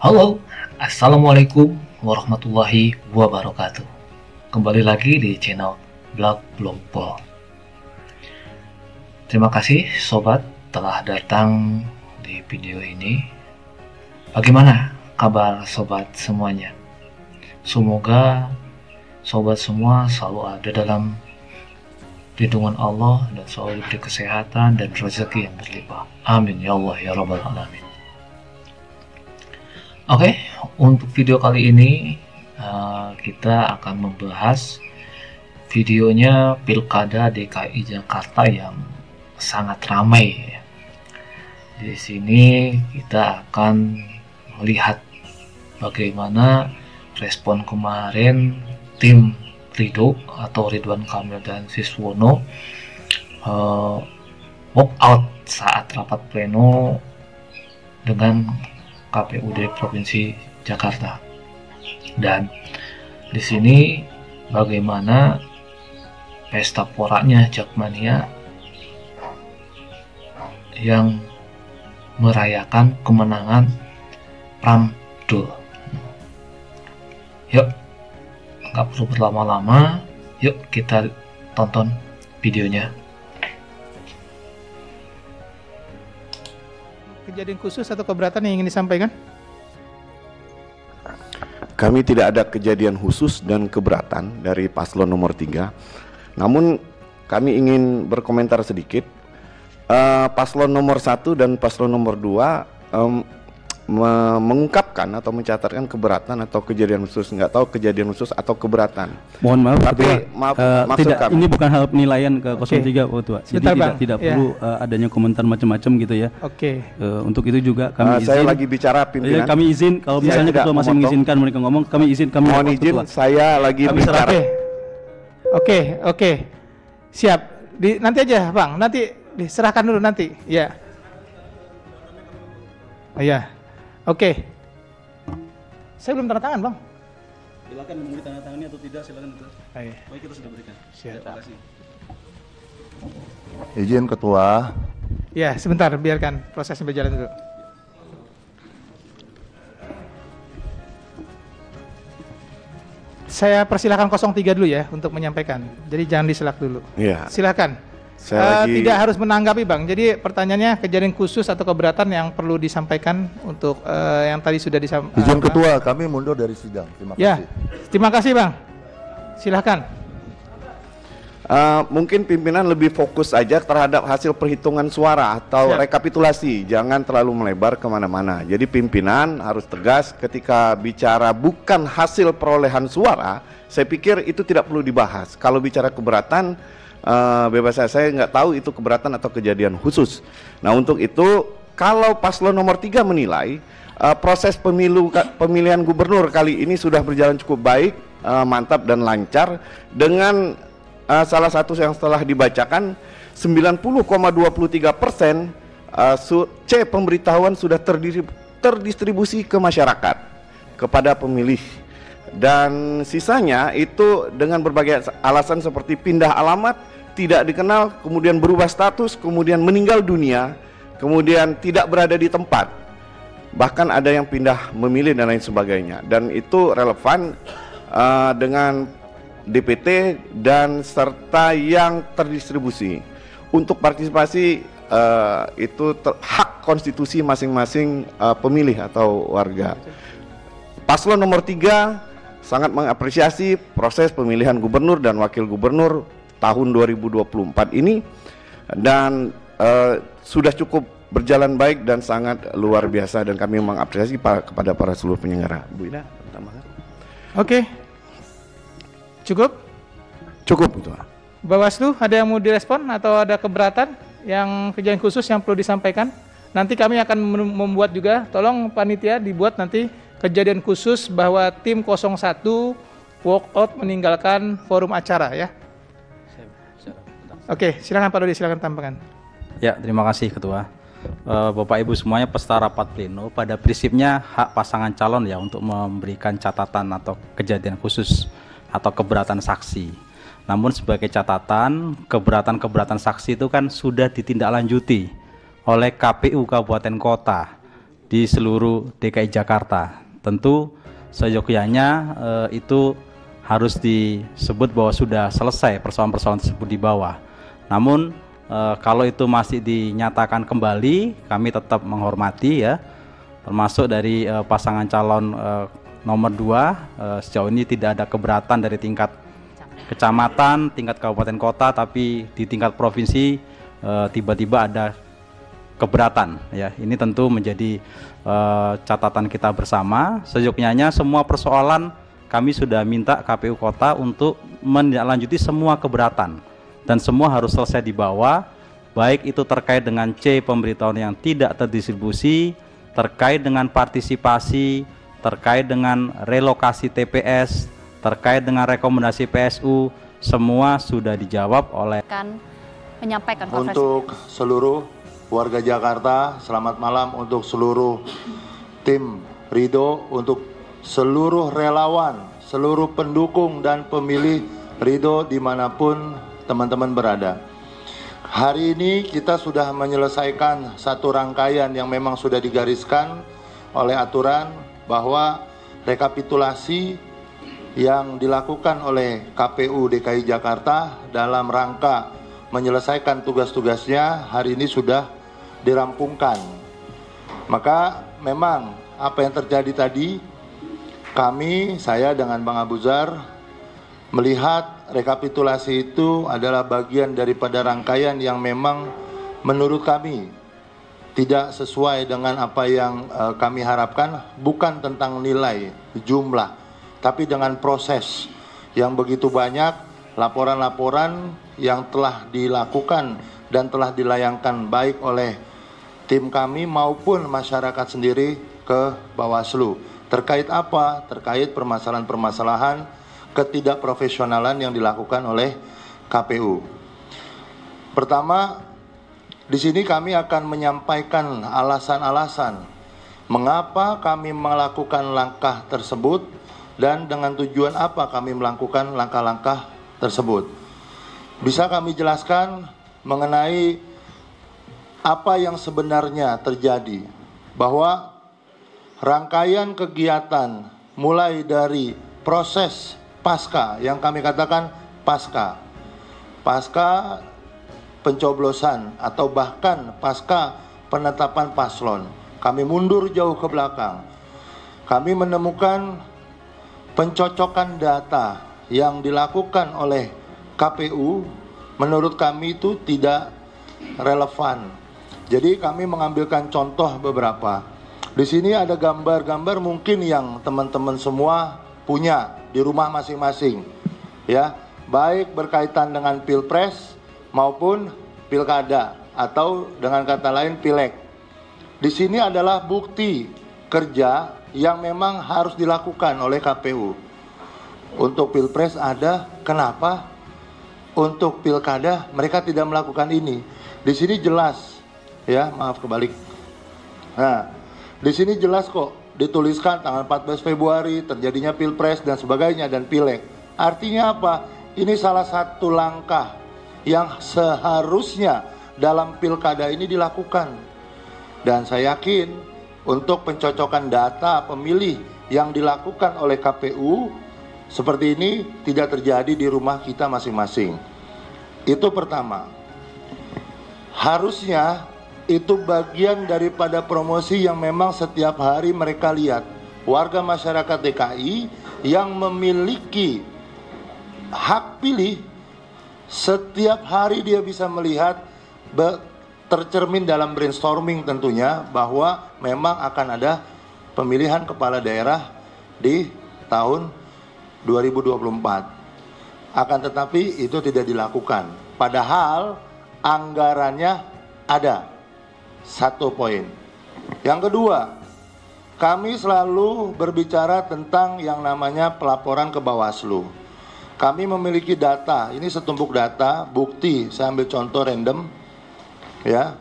Halo, Assalamualaikum warahmatullahi wabarakatuh. Kembali lagi di channel Blog Blompol. Terima kasih sobat telah datang di video ini. Bagaimana kabar sobat semuanya? Semoga sobat semua selalu ada dalam lindungan Allah dan selalu diberi kesehatan dan rezeki yang berlimpah. Amin ya Allah ya Rabbal Alamin. Oke, untuk video kali ini kita akan membahas videonya Pilkada DKI Jakarta yang sangat ramai. Di sini kita akan melihat bagaimana respon kemarin tim Ridho atau Ridwan Kamil dan Siswono walk out saat rapat pleno dengan KPUD Provinsi Jakarta. Dan di sini bagaimana pesta poraknya Jakmania yang merayakan kemenangan Pramdul. Yuk, nggak perlu berlama-lama, yuk kita tonton videonya. Kejadian khusus atau keberatan yang ingin disampaikan? Kami tidak ada kejadian khusus dan keberatan dari paslon nomor 3. Namun kami ingin berkomentar sedikit. Paslon nomor 1 dan paslon nomor 2 mengungkapkan atau mencatatkan keberatan atau kejadian khusus, nggak tahu kejadian khusus atau keberatan. Mohon maaf, tapi Ketua, tidak, kami. Ini bukan hal penilaian ke 03, Ketua. Jadi tidak perlu adanya komentar macam-macam gitu ya. Untuk itu juga kami izin. Saya lagi bicara pimpinan. Kami izin kalau misalnya Ketua masih mengizinkan mereka ngomong, kami izin. Kami mohon izin, Ketua. Saya lagi bicara. Oke. Siap. Nanti aja, Bang. Nanti diserahkan dulu nanti. Ya. Iya. Oke. Saya belum tanda tangan, Bang. Silakan memberi tanda tangannya atau tidak, silakan. Baik, kita sudah berikan. Siap. Terima kasih. Izin Ketua. Ya, sebentar, biarkan prosesnya berjalan dulu. Saya persilakan 03 dulu ya untuk menyampaikan. Jadi jangan diselak dulu. Iya. Silakan. Tidak harus menanggapi, Bang. Jadi pertanyaannya kejadian khusus atau keberatan yang perlu disampaikan untuk yang tadi sudah disampaikan. Izin Ketua, kami mundur dari sidang. Terima kasih. Ya, terima kasih, Bang. Silakan. Mungkin pimpinan lebih fokus aja terhadap hasil perhitungan suara atau rekapitulasi, jangan terlalu melebar kemana-mana. Jadi pimpinan harus tegas ketika bicara bukan hasil perolehan suara. Saya pikir itu tidak perlu dibahas. Kalau bicara keberatan, bebas saya nggak tahu itu keberatan atau kejadian khusus. Nah, untuk itu kalau paslon nomor 3 menilai proses pemilihan gubernur kali ini sudah berjalan cukup baik, mantap dan lancar dengan salah satu yang setelah dibacakan 90,23% C pemberitahuan sudah terdistribusi ke masyarakat kepada pemilih. Dan sisanya itu dengan berbagai alasan seperti pindah alamat, tidak dikenal, kemudian berubah status, kemudian meninggal dunia, kemudian tidak berada di tempat, bahkan ada yang pindah memilih dan lain sebagainya. Dan itu relevan dengan DPT dan serta yang terdistribusi. Untuk partisipasi itu hak konstitusi masing-masing pemilih atau warga. Paslon nomor 3 sangat mengapresiasi proses pemilihan gubernur dan wakil gubernur tahun 2024 ini dan sudah cukup berjalan baik dan sangat luar biasa, dan kami mengapresiasi kepada para seluruh penyelenggara. Bu Ina, tambahkan. Oke. Cukup? Cukup itu. Bawaslu ada yang mau direspon atau ada keberatan yang kejadian khusus yang perlu disampaikan? Nanti kami akan membuat juga, tolong panitia dibuat nanti kejadian khusus bahwa tim 01 walk out meninggalkan forum acara ya. Oke, silakan Pak Dodi, silakan tambahkan. Ya, terima kasih Ketua. Bapak Ibu semuanya, peserta rapat pleno pada prinsipnya hak pasangan calon ya untuk memberikan catatan atau kejadian khusus atau keberatan saksi. Namun sebagai catatan, keberatan saksi itu kan sudah ditindaklanjuti oleh KPU Kabupaten Kota di seluruh DKI Jakarta. Tentu seyogyanya itu harus disebut bahwa sudah selesai persoalan-persoalan tersebut di bawah. Namun kalau itu masih dinyatakan kembali, kami tetap menghormati ya, termasuk dari pasangan calon nomor 2. Sejauh ini tidak ada keberatan dari tingkat kecamatan, tingkat kabupaten kota, tapi di tingkat provinsi tiba-tiba ada keberatan ya. Ini tentu menjadi catatan kita bersama. Seyogyanya semua persoalan kami sudah minta KPU kota untuk menindaklanjuti semua keberatan, dan semua harus selesai di bawah, baik itu terkait dengan C pemberitahuan yang tidak terdistribusi, terkait dengan partisipasi, terkait dengan relokasi TPS, terkait dengan rekomendasi PSU, semua sudah dijawab oleh. Menyampaikan konferensi. Untuk seluruh warga Jakarta, selamat malam. Untuk seluruh tim Ridho, untuk seluruh relawan, seluruh pendukung dan pemilih Ridho dimanapun teman-teman berada. Hari ini kita sudah menyelesaikan satu rangkaian yang memang sudah digariskan oleh aturan, bahwa rekapitulasi yang dilakukan oleh KPU DKI Jakarta dalam rangka menyelesaikan tugas-tugasnya hari ini sudah dirampungkan. Maka memang apa yang terjadi tadi, saya dengan Bang Abu Zar melihat rekapitulasi itu adalah bagian daripada rangkaian yang memang menurut kami tidak sesuai dengan apa yang kami harapkan, bukan tentang nilai, jumlah, tapi dengan proses yang begitu banyak, laporan-laporan yang telah dilakukan dan telah dilayangkan baik oleh tim kami maupun masyarakat sendiri ke Bawaslu. Terkait apa? Terkait permasalahan-permasalahan ketidakprofesionalan yang dilakukan oleh KPU. Pertama, di sini kami akan menyampaikan alasan-alasan mengapa kami melakukan langkah tersebut dan dengan tujuan apa kami melakukan langkah-langkah tersebut. Bisa kami jelaskan mengenai apa yang sebenarnya terjadi, bahwa rangkaian kegiatan mulai dari proses pasca, yang kami katakan pasca pencoblosan atau bahkan pasca penetapan paslon, kami mundur jauh ke belakang. Kami menemukan pencocokan data yang dilakukan oleh KPU menurut kami itu tidak relevan. Jadi kami mengambilkan contoh beberapa. Di sini ada gambar-gambar mungkin yang teman-teman semua punya di rumah masing-masing, ya, baik berkaitan dengan pilpres maupun pilkada atau dengan kata lain pileg. Di sini adalah bukti kerja yang memang harus dilakukan oleh KPU. Untuk pilpres ada, kenapa? Untuk pilkada mereka tidak melakukan ini. Di sini jelas, ya, maaf kebalik. Nah, di sini jelas kok. Dituliskan tanggal 14 Februari terjadinya pilpres dan sebagainya dan pileg. Artinya apa? Ini salah satu langkah yang seharusnya dalam pilkada ini dilakukan. Dan saya yakin untuk pencocokan data pemilih yang dilakukan oleh KPU seperti ini tidak terjadi di rumah kita masing-masing. Itu pertama. Harusnya itu bagian daripada promosi yang memang setiap hari mereka lihat. Warga masyarakat DKI yang memiliki hak pilih, setiap hari dia bisa melihat, tercermin dalam brainstorming tentunya, bahwa memang akan ada pemilihan kepala daerah di tahun 2024. Akan tetapi itu tidak dilakukan. Padahal anggarannya ada. Satu poin. Yang kedua, kami selalu berbicara tentang yang namanya pelaporan ke Bawaslu. Kami memiliki data, ini setumpuk data, bukti, saya ambil contoh random, ya.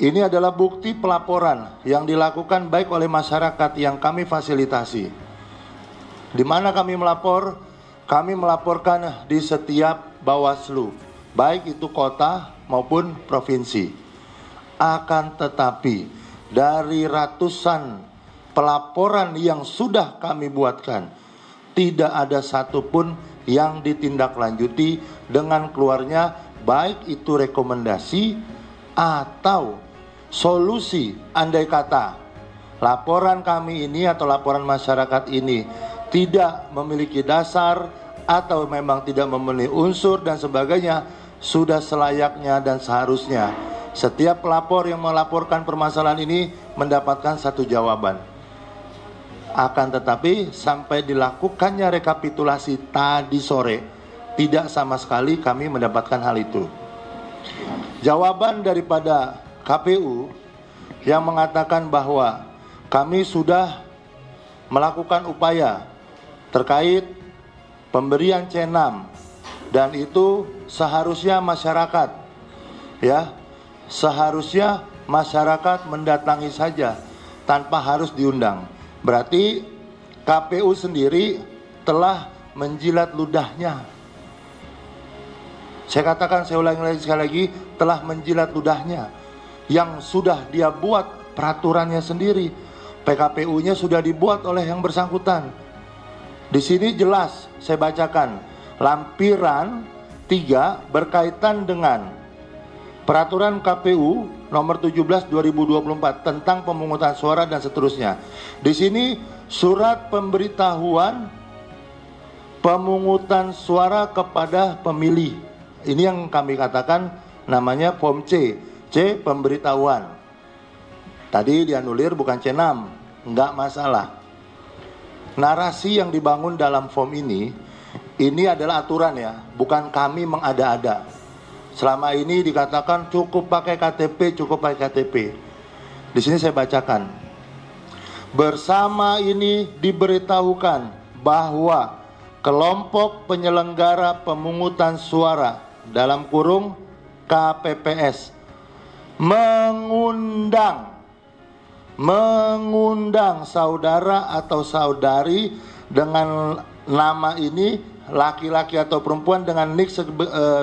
Ini adalah bukti pelaporan yang dilakukan baik oleh masyarakat yang kami fasilitasi. Di mana kami melapor? Kami melaporkan di setiap Bawaslu, baik itu kota maupun provinsi. Akan tetapi dari ratusan pelaporan yang sudah kami buatkan, tidak ada satupun yang ditindaklanjuti dengan keluarnya baik itu rekomendasi atau solusi. Andai kata laporan kami ini atau laporan masyarakat ini tidak memiliki dasar atau memang tidak memenuhi unsur dan sebagainya, sudah selayaknya dan seharusnya setiap pelapor yang melaporkan permasalahan ini mendapatkan satu jawaban. Akan tetapi sampai dilakukannya rekapitulasi tadi sore, tidak sama sekali kami mendapatkan hal itu. Jawaban daripada KPU yang mengatakan bahwa kami sudah melakukan upaya terkait pemberian C6 dan itu seharusnya masyarakat, ya, seharusnya masyarakat mendatangi saja tanpa harus diundang. Berarti KPU sendiri telah menjilat ludahnya. Saya katakan, saya ulangi sekali lagi, telah menjilat ludahnya yang sudah dia buat peraturannya sendiri. PKPU-nya sudah dibuat oleh yang bersangkutan. Di sini jelas saya bacakan lampiran 3 berkaitan dengan peraturan KPU nomor 17 2024 tentang pemungutan suara dan seterusnya. Di sini surat pemberitahuan pemungutan suara kepada pemilih. Ini yang kami katakan namanya form C, C pemberitahuan. Tadi dianulir bukan C6, enggak masalah. Narasi yang dibangun dalam form ini adalah aturan ya, bukan kami mengada-ada. Selama ini dikatakan cukup pakai KTP, cukup pakai KTP. Di sini saya bacakan. Bersama ini diberitahukan bahwa kelompok penyelenggara pemungutan suara dalam kurung KPPS mengundang saudara atau saudari dengan nama ini, laki-laki atau perempuan dengan nik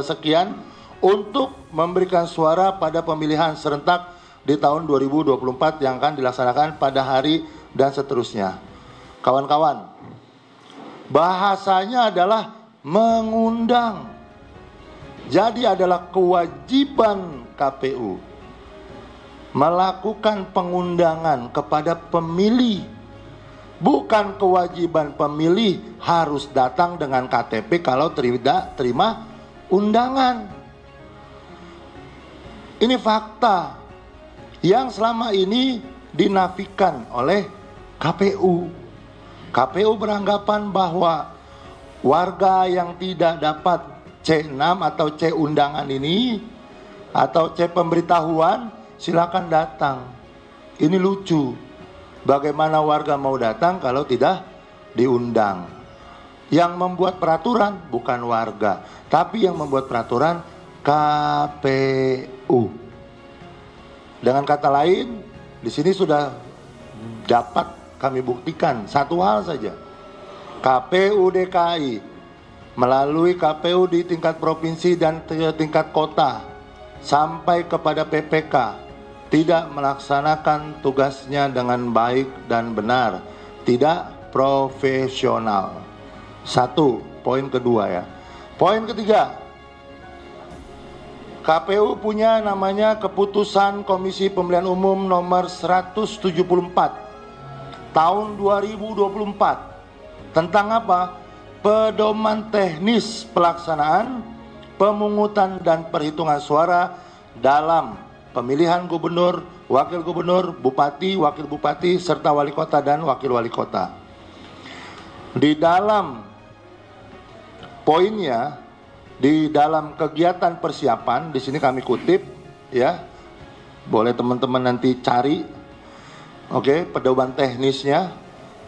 sekian, untuk memberikan suara pada pemilihan serentak di tahun 2024 yang akan dilaksanakan pada hari dan seterusnya. Kawan-kawan, bahasanya adalah mengundang. Jadi adalah kewajiban KPU melakukan pengundangan kepada pemilih. Bukan kewajiban pemilih harus datang dengan KTP kalau tidak terima undangan. Ini fakta yang selama ini dinafikan oleh KPU. KPU beranggapan bahwa warga yang tidak dapat C6 atau C undangan ini atau C pemberitahuan silakan datang. Ini lucu. Bagaimana warga mau datang kalau tidak diundang? Yang membuat peraturan bukan warga, tapi yang membuat peraturan KPU. Dengan kata lain, di sini sudah dapat kami buktikan satu hal saja. KPU DKI melalui KPU di tingkat provinsi dan tingkat kota sampai kepada PPK tidak melaksanakan tugasnya dengan baik dan benar, tidak profesional. Satu, poin kedua ya. Poin ketiga, KPU punya namanya Keputusan Komisi Pemilihan Umum nomor 174 tahun 2024 tentang apa? Pedoman teknis pelaksanaan pemungutan dan perhitungan suara dalam pemilihan gubernur, wakil gubernur, bupati, wakil bupati, serta wali kota dan wakil wali kota. Di dalam poinnya, di dalam kegiatan persiapan, di sini kami kutip, ya, boleh teman-teman nanti cari, oke, pedoman teknisnya.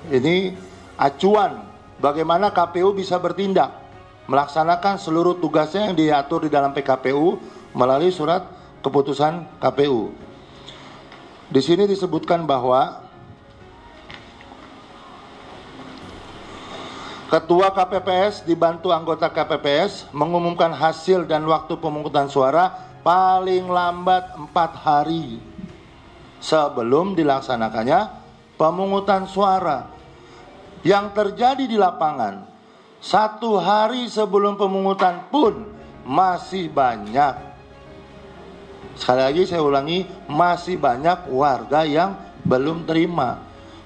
Ini acuan bagaimana KPU bisa bertindak melaksanakan seluruh tugasnya yang diatur di dalam PKPU melalui surat keputusan KPU. Di sini disebutkan bahwa Ketua KPPS dibantu anggota KPPS mengumumkan hasil dan waktu pemungutan suara paling lambat 4 hari. sebelum dilaksanakannya pemungutan suara. Yang terjadi di lapangan, 1 hari sebelum pemungutan pun masih banyak. Sekali lagi saya ulangi, masih banyak warga yang belum terima.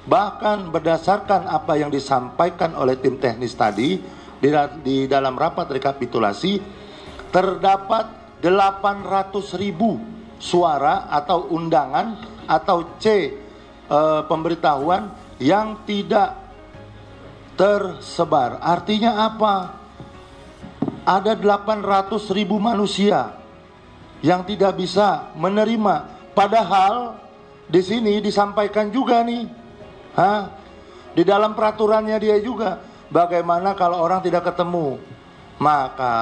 Bahkan berdasarkan apa yang disampaikan oleh tim teknis tadi di dalam rapat rekapitulasi, terdapat 800.000 suara atau undangan atau C pemberitahuan yang tidak tersebar. Artinya apa? Ada 800.000 manusia yang tidak bisa menerima. Padahal di sini disampaikan juga nih, di dalam peraturannya dia juga, bagaimana kalau orang tidak ketemu. Maka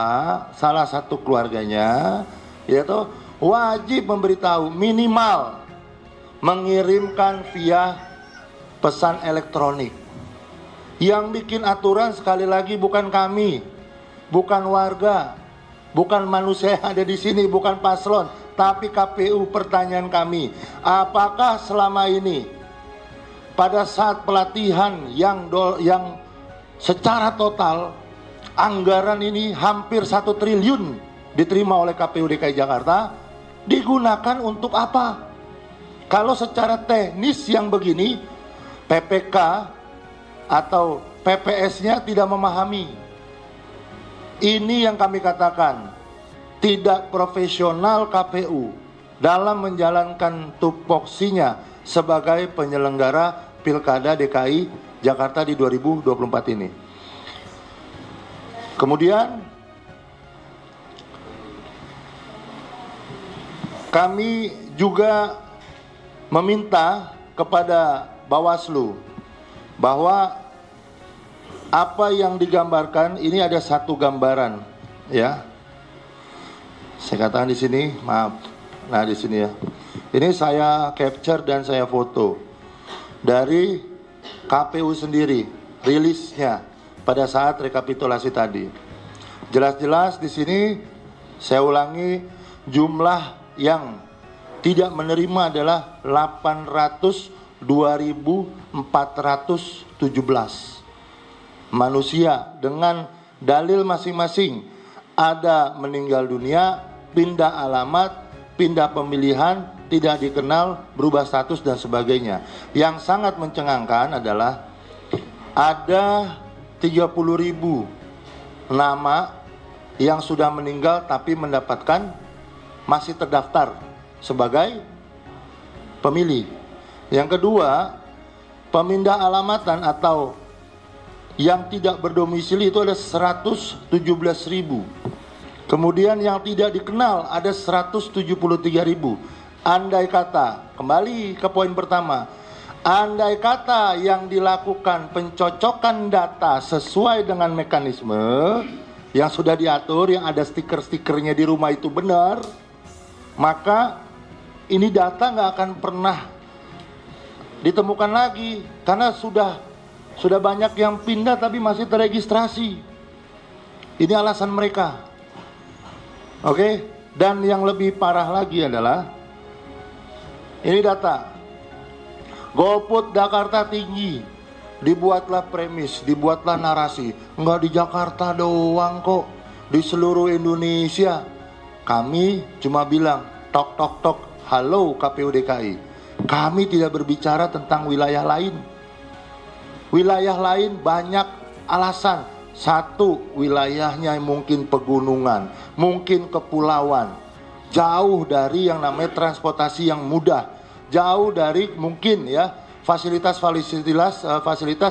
salah satu keluarganya yaitu wajib memberitahu, minimal mengirimkan via pesan elektronik. Yang bikin aturan sekali lagi bukan kami, bukan warga, bukan manusia yang ada di sini, bukan paslon, tapi KPU. Pertanyaan kami, apakah selama ini pada saat pelatihan yang secara total anggaran ini hampir 1 triliun diterima oleh KPU DKI Jakarta, digunakan untuk apa? Kalau secara teknis yang begini, PPK atau PPS-nya tidak memahami. Ini yang kami katakan tidak profesional KPU dalam menjalankan tupoksinya sebagai penyelenggara Pilkada DKI Jakarta di 2024 ini. Kemudian kami juga meminta kepada Bawaslu bahwa apa yang digambarkan ini ada satu gambaran, ya. Saya katakan di sini, maaf. Nah, di sini ya. Ini saya capture dan saya foto dari KPU sendiri, rilisnya pada saat rekapitulasi tadi. Jelas-jelas di sini saya ulangi, jumlah yang tidak menerima adalah 802.417 manusia dengan dalil masing-masing. Ada meninggal dunia, pindah alamat, pindah pemilihan, tidak dikenal, berubah status dan sebagainya. Yang sangat mencengangkan adalah ada 30.000 nama yang sudah meninggal tapi mendapatkan masih terdaftar sebagai pemilih. Yang kedua, pemindah alamatan atau yang tidak berdomisili itu ada 117.000. Kemudian yang tidak dikenal ada 173.000. Andai kata, kembali ke poin pertama, andai kata yang dilakukan pencocokan data sesuai dengan mekanisme yang sudah diatur, yang ada stiker-stikernya di rumah itu benar, maka ini data nggak akan pernah ditemukan lagi, karena sudah banyak yang pindah tapi masih terregistrasi. Ini alasan mereka. Oke, dan yang lebih parah lagi adalah ini data golput Jakarta tinggi. Dibuatlah premis, dibuatlah narasi, nggak di Jakarta doang kok, di seluruh Indonesia. Kami cuma bilang tok tok tok, halo KPU DKI, kami tidak berbicara tentang wilayah lain. Wilayah lain banyak alasan. Satu, wilayahnya mungkin pegunungan, mungkin kepulauan, jauh dari yang namanya transportasi yang mudah, jauh dari mungkin ya fasilitas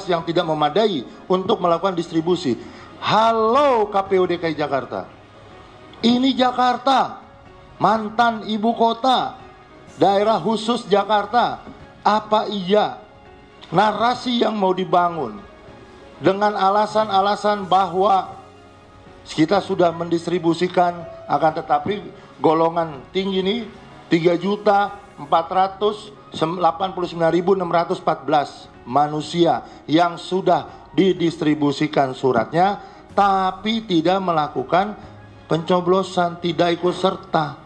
yang tidak memadai untuk melakukan distribusi. Halo KPU DKI Jakarta, ini Jakarta, mantan ibu kota, daerah khusus Jakarta. Apa iya narasi yang mau dibangun dengan alasan-alasan bahwa kita sudah mendistribusikan, akan tetapi golongan tinggi ini 3.489.614 manusia yang sudah didistribusikan suratnya tapi tidak melakukan pencoblosan, tidak ikut serta.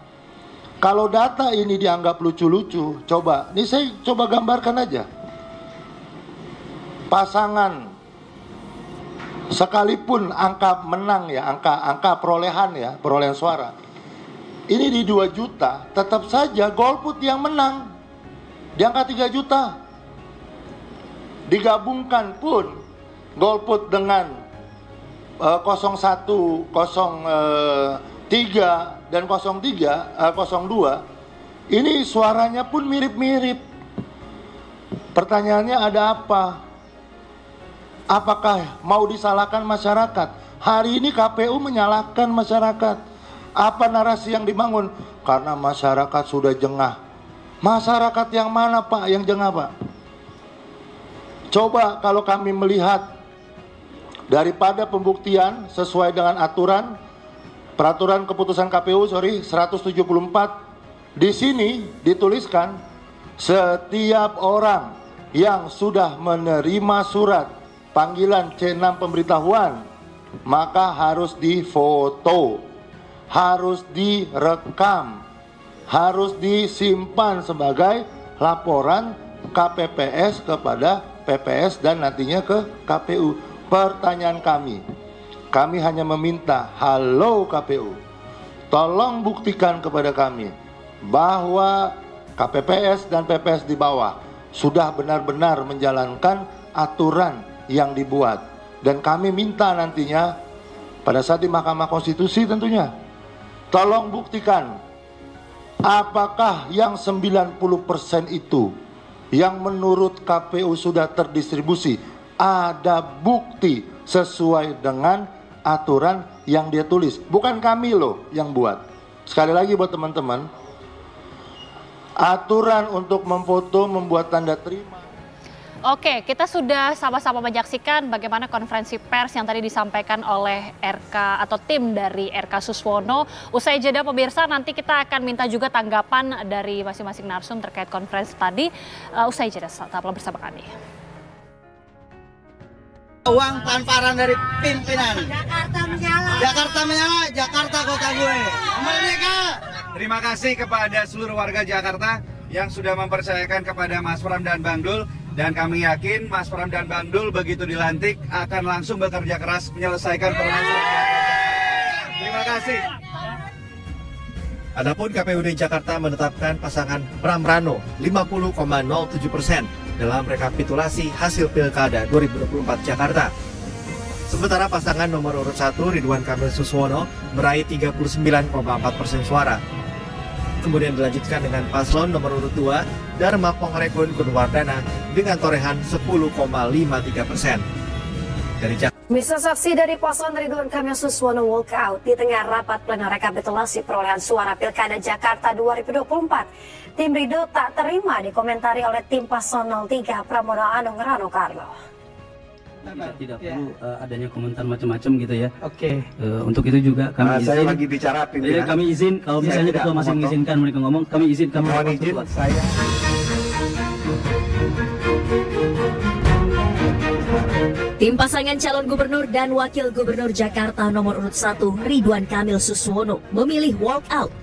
Kalau data ini dianggap lucu-lucu, coba, ini saya coba gambarkan aja. Pasangan, sekalipun angka menang ya, angka perolehan ya, perolehan suara, ini di 2 juta, tetap saja golput yang menang, di angka 3 juta. Digabungkan pun, golput dengan 01, 03, dan 02, ini suaranya pun mirip-mirip. Pertanyaannya ada apa? Apakah mau disalahkan masyarakat? Hari ini KPU menyalahkan masyarakat. Apa narasi yang dibangun? Karena masyarakat sudah jengah. Masyarakat yang mana Pak yang jengah Pak? Coba kalau kami melihat daripada pembuktian sesuai dengan peraturan keputusan KPU 174, di sini dituliskan setiap orang yang sudah menerima surat panggilan C6 pemberitahuan maka harus difoto, harus direkam, harus disimpan sebagai laporan KPPS kepada PPS dan nantinya ke KPU. Pertanyaan kami hanya meminta, halo KPU, tolong buktikan kepada kami bahwa KPPS dan PPS di bawah sudah benar-benar menjalankan aturan yang dibuat. Dan kami minta nantinya pada saat di Mahkamah Konstitusi tentunya, tolong buktikan apakah yang 90% itu yang menurut KPU sudah terdistribusi ada bukti sesuai dengan aturan yang dia tulis. Bukan kami loh yang buat. Sekali lagi buat teman-teman, aturan untuk memfoto, membuat tanda terima. Oke, kita sudah sama-sama menyaksikan bagaimana konferensi pers yang tadi disampaikan oleh RK atau tim dari RK Suswono. Usai jeda pemirsa, nanti kita akan minta juga tanggapan dari masing-masing narsum terkait konferensi tadi. Usai jeda, tetaplah bersama kami. Uang tamparan dari pimpinan. Jakarta menyala, Jakarta kota gue. Merdeka. Terima kasih kepada seluruh warga Jakarta yang sudah mempercayakan kepada Mas Pram dan Bang Dul. Dan kami yakin Mas Pram dan Bang Dul begitu dilantik akan langsung bekerja keras menyelesaikan permasalahan. Terima kasih. Adapun KPUD Jakarta menetapkan pasangan Pram Rano 50,07% dalam rekapitulasi hasil Pilkada 2024 Jakarta. Sementara pasangan nomor urut 1 Ridwan Kamil Suswono meraih 39,4% suara. Kemudian dilanjutkan dengan paslon nomor urut 2 Dharma Pongrekun Gunwardana dengan torehan 10,53%. Dari Misa saksi dari paslon Ridwan Kamil Suswono walkout di tengah rapat pleno rekapitulasi perolehan suara Pilkada Jakarta 2024. Tim Rido tak terima dikomentari oleh tim paslon 03 Pramono Anung Rano Karno. Tidak perlu adanya komentar macam-macam gitu ya. Oke. Untuk itu juga kami izin. Saya lagi bicara pimpinan. Kami izin kalau misalnya ketua masih mengizinkan mereka ngomong, kami izin kami mohon izin saya. Tim pasangan calon gubernur dan wakil gubernur Jakarta nomor urut 1 Ridwan Kamil Suswono memilih walkout,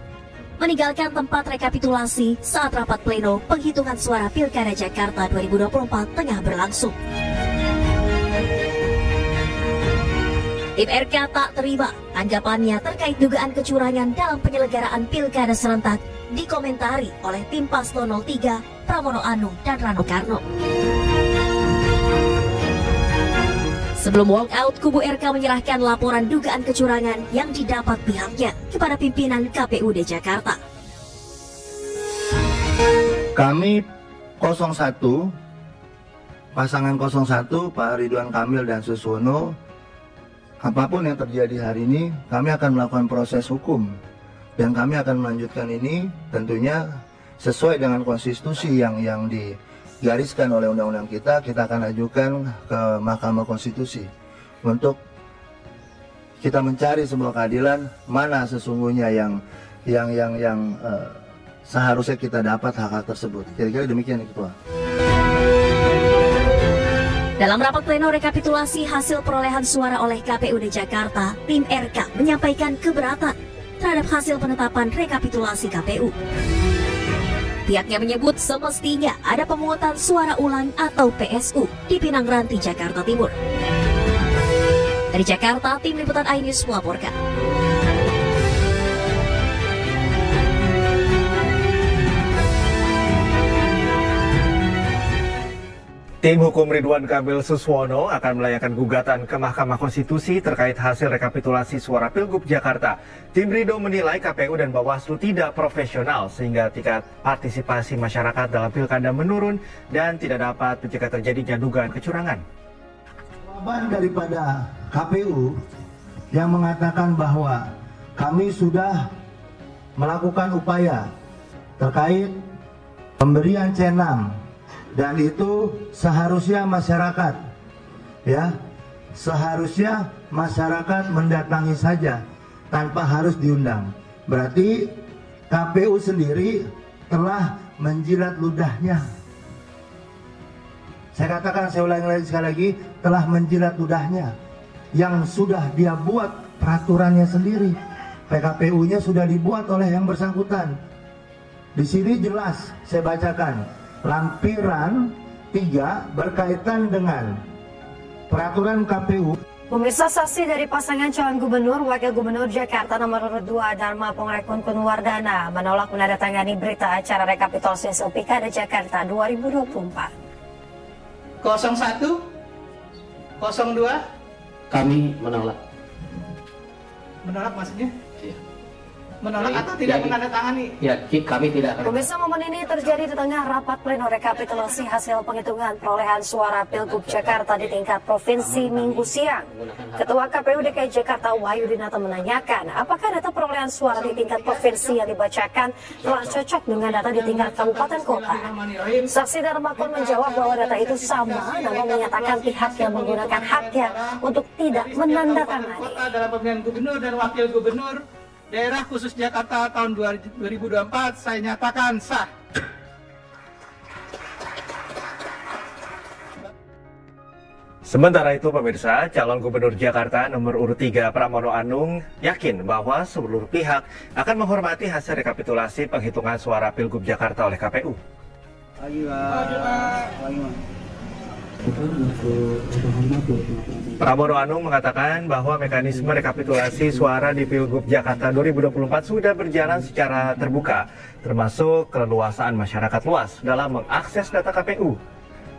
meninggalkan tempat rekapitulasi saat rapat pleno penghitungan suara Pilkada Jakarta 2024 tengah berlangsung. Tim RK tak terima tanggapannya terkait dugaan kecurangan dalam penyelenggaraan Pilkada serentak dikomentari oleh tim paslon 03 Pramono Anung dan Rano Karno. Sebelum walkout, kubu RK menyerahkan laporan dugaan kecurangan yang didapat pihaknya kepada pimpinan KPUD Jakarta. Kami 01, pasangan 01, Pak Ridwan Kamil dan Suswono, apapun yang terjadi hari ini, kami akan melakukan proses hukum. Dan kami akan melanjutkan ini tentunya sesuai dengan konstitusi yang digariskan oleh undang-undang kita akan ajukan ke Mahkamah Konstitusi untuk kita mencari sebuah keadilan mana sesungguhnya yang seharusnya kita dapat hak-hak tersebut. Kira-kira demikian, Ketua. Dalam rapat pleno rekapitulasi hasil perolehan suara oleh KPUD Jakarta, tim RK menyampaikan keberatan terhadap hasil penetapan rekapitulasi KPU. Pihaknya menyebut semestinya ada pemungutan suara ulang atau PSU di Pinang Ranti, Jakarta Timur. Dari Jakarta, tim liputan iNews melaporkan. Tim hukum Ridwan Kamil Suswono akan melayangkan gugatan ke Mahkamah Konstitusi terkait hasil rekapitulasi suara Pilgub Jakarta. Tim Ridho menilai KPU dan Bawaslu tidak profesional sehingga tingkat partisipasi masyarakat dalam pilkada menurun dan tidak dapat mencegah terjadinya dugaan kecurangan. Jawaban daripada KPU yang mengatakan bahwa kami sudah melakukan upaya terkait pemberian C6 dan itu seharusnya masyarakat mendatangi saja tanpa harus diundang. Berarti KPU sendiri telah menjilat ludahnya. Saya katakan, saya ulangi lagi sekali lagi, telah menjilat ludahnya yang sudah dia buat peraturannya sendiri. PKPU-nya sudah dibuat oleh yang bersangkutan. Di sini jelas saya bacakan. Lampiran 3 berkaitan dengan peraturan KPU. Pemirsa, saksi dari pasangan calon gubernur Wakil Gubernur Jakarta nomor urut 2 Dharma Pongrekun Kunwardana menolak menandatangani berita acara rekapitulasi hasil Pilkada Jakarta 2024. 01, 02. Kami menolak. Menolak maksudnya? Iya. Menolak atau tidak menandatangani? Ya, kami tidak akan. Pemirsa, momen ini terjadi di tengah rapat pleno rekapitulasi hasil penghitungan perolehan suara Pilgub Jakarta di tingkat provinsi Minggu siang. Ketua KPU DKI Jakarta Wahyudinata menanyakan apakah data perolehan suara di tingkat provinsi yang dibacakan telah cocok dengan data di tingkat kabupaten kota. Saksi Darmakon menjawab bahwa data itu sama, namun menyatakan pihaknya menggunakan haknya untuk tidak menandatangani. Dalam pemilihan gubernur dan wakil gubernur Daerah Khusus Jakarta tahun 2024 saya nyatakan sah. Sementara itu pemirsa, calon gubernur Jakarta nomor urut 3 Pramono Anung yakin bahwa seluruh pihak akan menghormati hasil rekapitulasi penghitungan suara Pilgub Jakarta oleh KPU. Pramono Anung mengatakan bahwa mekanisme rekapitulasi suara di Pilgub Jakarta 2024 sudah berjalan secara terbuka, termasuk keleluasaan masyarakat luas dalam mengakses data KPU.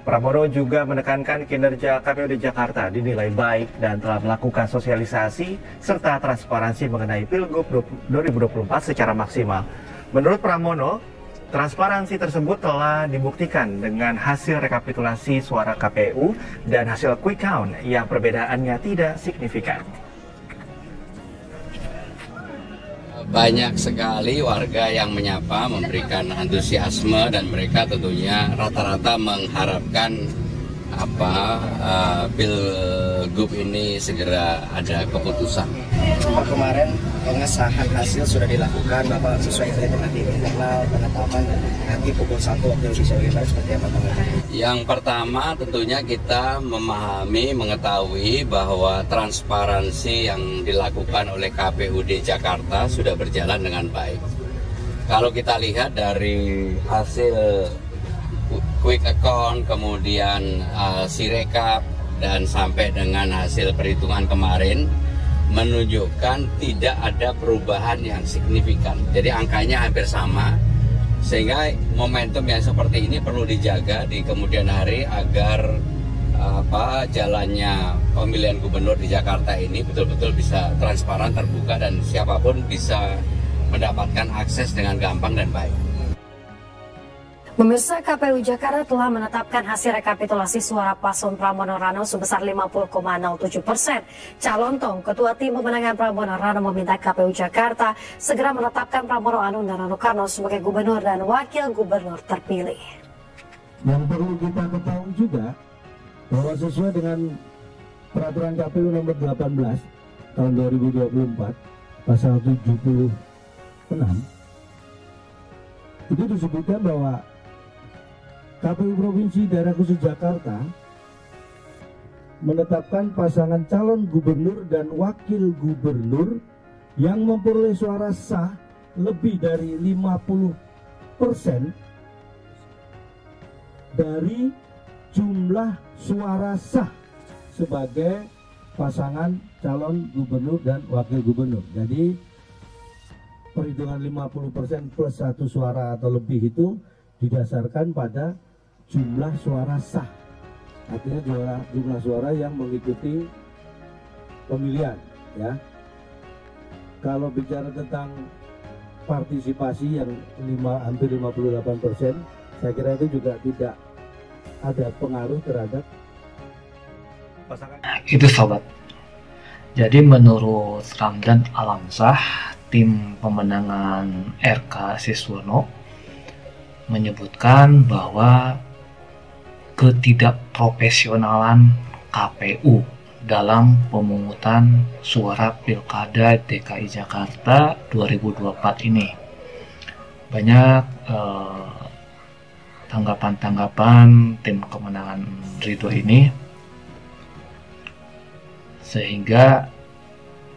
Pramono juga menekankan kinerja KPUD Jakarta dinilai baik dan telah melakukan sosialisasi serta transparansi mengenai Pilgub 2024 secara maksimal. Menurut Pramono, transparansi tersebut telah dibuktikan dengan hasil rekapitulasi suara KPU dan hasil quick count yang perbedaannya tidak signifikan. Banyak sekali warga yang menyapa, memberikan antusiasme, dan mereka tentunya rata-rata mengharapkan Pilgub ini segera ada keputusan. Kemarin pengesahan hasil sudah dilakukan, Bapak sesuai dengan nanti internal penetapan nanti pukul 1 waktu Indonesia Bagian Barat seperti apa Pak? Yang pertama tentunya kita mengetahui bahwa transparansi yang dilakukan oleh KPUD Jakarta sudah berjalan dengan baik. Kalau kita lihat dari hasil quick account, kemudian Sirekap, dan sampai dengan hasil perhitungan kemarin menunjukkan tidak ada perubahan yang signifikan. Jadi angkanya hampir sama, sehingga momentum yang seperti ini perlu dijaga di kemudian hari agar jalannya pemilihan gubernur di Jakarta ini betul-betul bisa transparan, terbuka, dan siapapun bisa mendapatkan akses dengan gampang dan baik. Pemirsa, KPU Jakarta telah menetapkan hasil rekapitulasi suara paslon Pramono Rano sebesar 50,07%. Calon Tong, Ketua Tim Pemenangan Pramono Rano, meminta KPU Jakarta segera menetapkan Pramono Anung dan Rano Karno sebagai gubernur dan wakil gubernur terpilih. Yang perlu kita ketahui juga bahwa sesuai dengan peraturan KPU nomor 18 tahun 2024 pasal 76 itu disebutkan bahwa KPU Provinsi Daerah Khusus Jakarta menetapkan pasangan calon gubernur dan wakil gubernur yang memperoleh suara sah lebih dari 50% dari jumlah suara sah sebagai pasangan calon gubernur dan wakil gubernur. Jadi perhitungan 50% plus 1 suara atau lebih itu didasarkan pada jumlah suara sah. Artinya jumlah suara yang mengikuti pemilihan, ya. Kalau bicara tentang partisipasi yang hampir 58%, saya kira itu juga tidak ada pengaruh terhadap pasangan. Itu sobat. Jadi menurut Ramdan Alamsah, tim pemenangan RK Siswono menyebutkan bahwa ketidakprofesionalan KPU dalam pemungutan suara Pilkada DKI Jakarta 2024 ini. Banyak tanggapan-tanggapan tim kemenangan Ridho ini, sehingga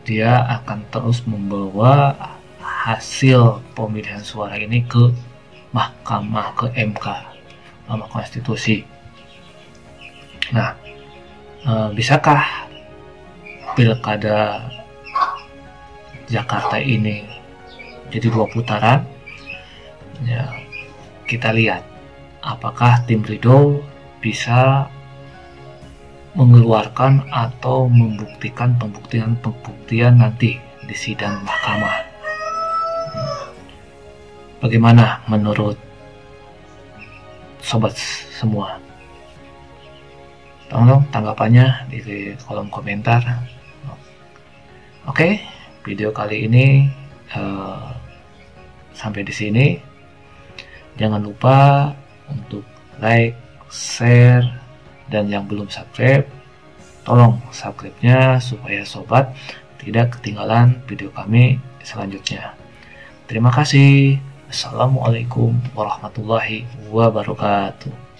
dia akan terus membawa hasil pemilihan suara ini ke Mahkamah, ke MK, Mahkamah Konstitusi. Nah, bisakah Pilkada Jakarta ini jadi 2 putaran? Ya, kita lihat apakah tim Ridho bisa mengeluarkan atau membuktikan pembuktian nanti di sidang mahkamah. Bagaimana menurut sobat semua? Tolong tanggapannya di kolom komentar. Oke, video kali ini sampai di sini. Jangan lupa untuk like, share, dan yang belum subscribe, tolong subscribe-nya supaya sobat tidak ketinggalan video kami selanjutnya. Terima kasih. Assalamualaikum warahmatullahi wabarakatuh.